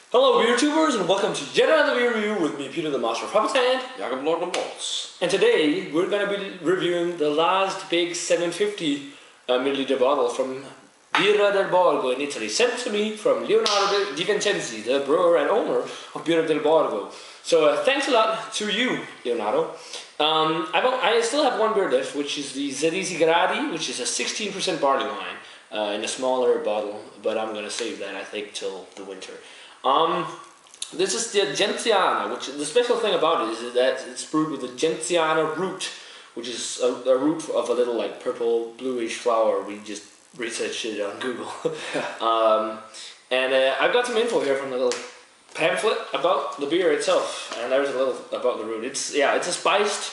Hello beer tubers and welcome to yet another beer review with me, Peter the Master of Puppet Hand. Jacob Lord of Balls. And today we're going to be reviewing the last big 750 milliliter bottle from Birra del Borgo in Italy, sent to me from Leonardo Di Vincenzi, the brewer and owner of Birra del Borgo. So thanks a lot to you, Leonardo. I still have one beer left, which is the 16 Gradi, which is a 16% barley wine in a smaller bottle, but I'm going to save that, I think, till the winter. This is the Genziana, which the special thing about it is that it's brewed with the Genziana root, which is a root of a little like purple bluish flower. We just researched it on Google. I've got some info here from the little pamphlet about the beer itself, and there's a little about the root. It's a spiced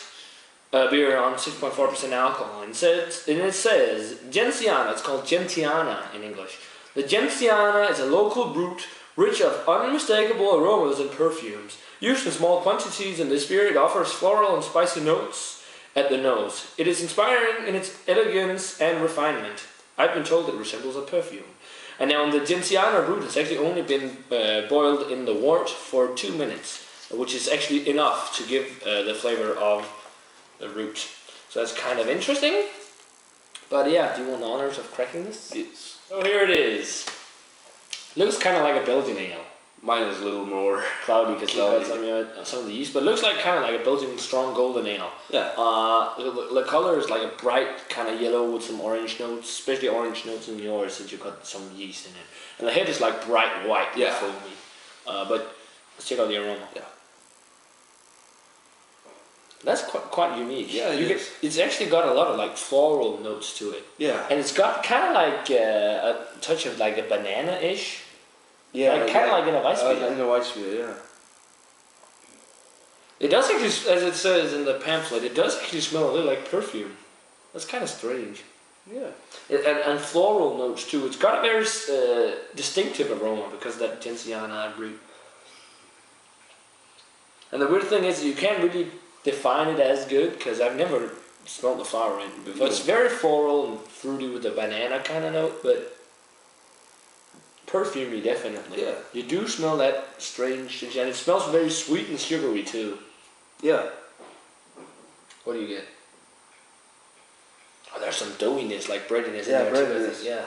beer on 6.4% alcohol, and it says Genziana. It's called Gentiana in English. The Genziana is a local brute rich of unmistakable aromas and perfumes. Used in small quantities in this beer, it offers floral and spicy notes at the nose. It is inspiring in its elegance and refinement. I've been told it resembles a perfume. And now the Genziana root has actually only been boiled in the wort for 2 minutes, which is actually enough to give the flavor of the root. So that's kind of interesting. But yeah, do you want the honors of cracking this? Yes. So here it is. Looks kind of like a Belgian ale. Mine is a little more cloudy because some of the yeast, but it looks like kind of like a Belgian strong golden ale. Yeah. The color is like a bright kind of yellow with some orange notes, especially orange notes in yours since you've got some yeast in it. And the head is like bright white, yeah, foamy. But let's check out the aroma. Yeah. That's quite unique. Yeah, it's actually got a lot of like floral notes to it. Yeah. And it's got kind of like a touch of like a banana-ish. Yeah. Like, kind of like in a Weissbier. In a Weissbier, yeah. It does actually, as it says in the pamphlet, it does actually smell a little like perfume. That's kind of strange. Yeah. And floral notes too. It's got a very distinctive aroma because of that Genziana root. And the weird thing is you can't really define it as good because I've never smelled the flower in it before. It's very floral and fruity with a banana kind of note, but perfumey definitely. Yeah. You do smell that strange, and it smells very sweet and sugary too. Yeah. What do you get? Oh, there's some doughiness, like breadiness in Yeah, there breadiness. too. Yeah.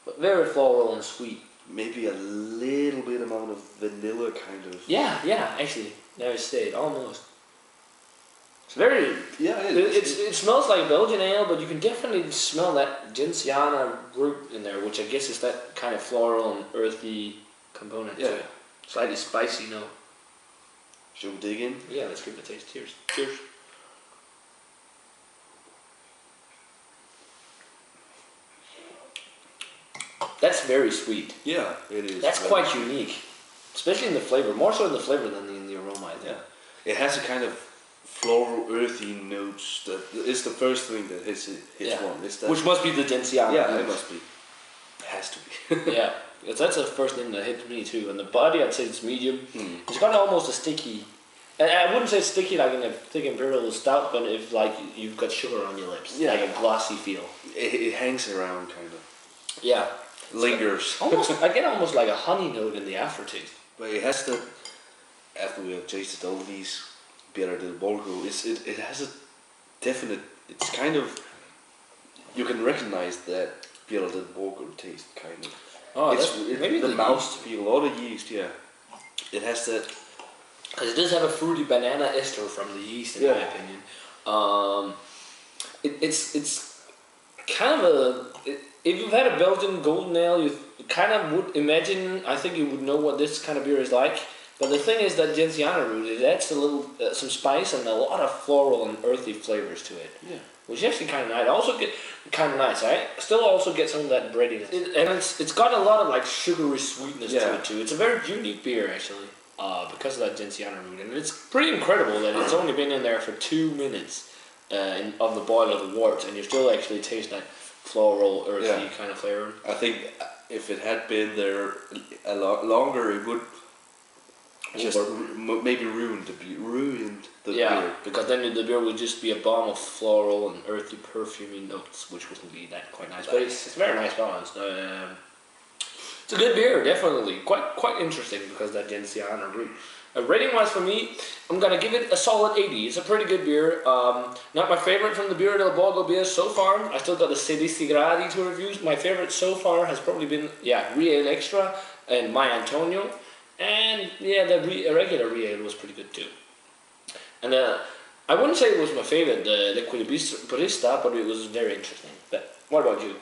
But very floral and sweet. Maybe a little bit amount of vanilla kind of. Yeah, actually. Now it's stayed, almost. It's very... Yeah, it smells like Belgian ale, but you can definitely smell that Genziana root in there, which I guess is that kind of floral and earthy component to it. Slightly spicy note. Should we dig in? Yeah, let's give it a taste. Cheers. Cheers. That's very sweet. Yeah, it is. That's quite unique. Especially in the flavor. More so in the flavor than in the aroma, I think. Yeah. It has a kind of floral, earthy notes that is the first thing that hits one. Is that which must be the Genziana. Yeah, it must be. It has to be. Yeah, that's the first thing that hit me too. And the body, I'd say it's medium. It's got almost a sticky. I wouldn't say sticky like in a thick imperial stout, but if like you've got sugar on your lips, like a glossy feel. It hangs around kind of. Yeah. Lingers. I get almost like a honey note in the aftertaste. But it has the. After we have tasted all these Birra del Borgo, it has a definite. It's kind of. You can recognize that Birra del Borgo taste kind of. Oh, maybe the mouthfeel or the yeast. Yeah, it has that. Because it does have a fruity banana ester from the yeast, in my opinion. It's kind of a. If you've had a Belgian golden ale, you kind of would imagine. I think you would know what this kind of beer is like. But the thing is that Genziana root, it adds a little, some spice and a lot of floral and earthy flavors to it. Yeah. Which is actually kind of nice. Also get kind of nice. I still also get some of that breadiness, and it's got a lot of like sugary sweetness to it too. It's a very unique beer actually, because of that Genziana root, and it's pretty incredible that it's only been in there for 2 minutes of the boil of the wort, and you still actually taste that floral, earthy kind of flavor. I think if it had been there a lot longer, it would just maybe ruined the beer. Because then the beer would just be a bomb of floral and earthy perfumey notes, which wouldn't be that quite nice. But it's very nice balance. It's a good beer, definitely. Quite interesting because of that Genziana root. Rating wise for me, I'm gonna give it a solid 80. It's a pretty good beer. Not my favorite from the Birra del Borgo beers so far. I still got the 16 gradi to reviews. My favorite so far has probably been Real Extra and My Antonio. And the regular Real was pretty good too. And I wouldn't say it was my favorite, the Equilibrista, but it was very interesting. But what about you?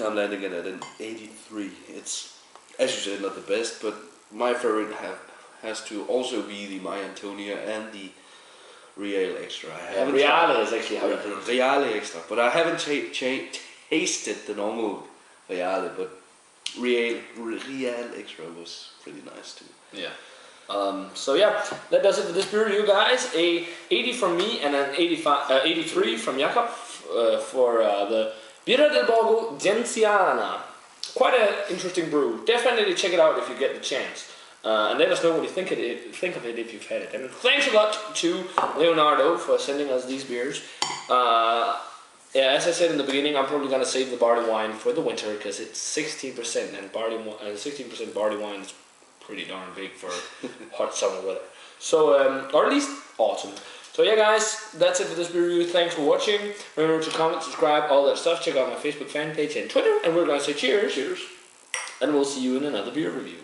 I'm landing it at an 83. It's, as you said, not the best, but my favorite has to also be the My Antonia and the Real Extra. Reale is actually how you pronounce it. Reale Extra, but I haven't tasted the normal Reale, but Real Extra was pretty nice too. Yeah. That does it for this beer review, guys. A 80 from me and an 83 from Jakob for the Birra del Borgo Genziana. Quite an interesting brew. Definitely check it out if you get the chance. And let us know what you think of it if you've had it. And thanks a lot to Leonardo for sending us these beers. As I said in the beginning, I'm probably going to save the barley wine for the winter because it's 16% and 16% barley wine is pretty darn big for hot summer weather. So, or at least autumn. So yeah guys, that's it for this beer review. Thanks for watching. Remember to comment, subscribe, all that stuff. Check out my Facebook fan page and Twitter. And we're going to say cheers. Cheers. And we'll see you in another beer review.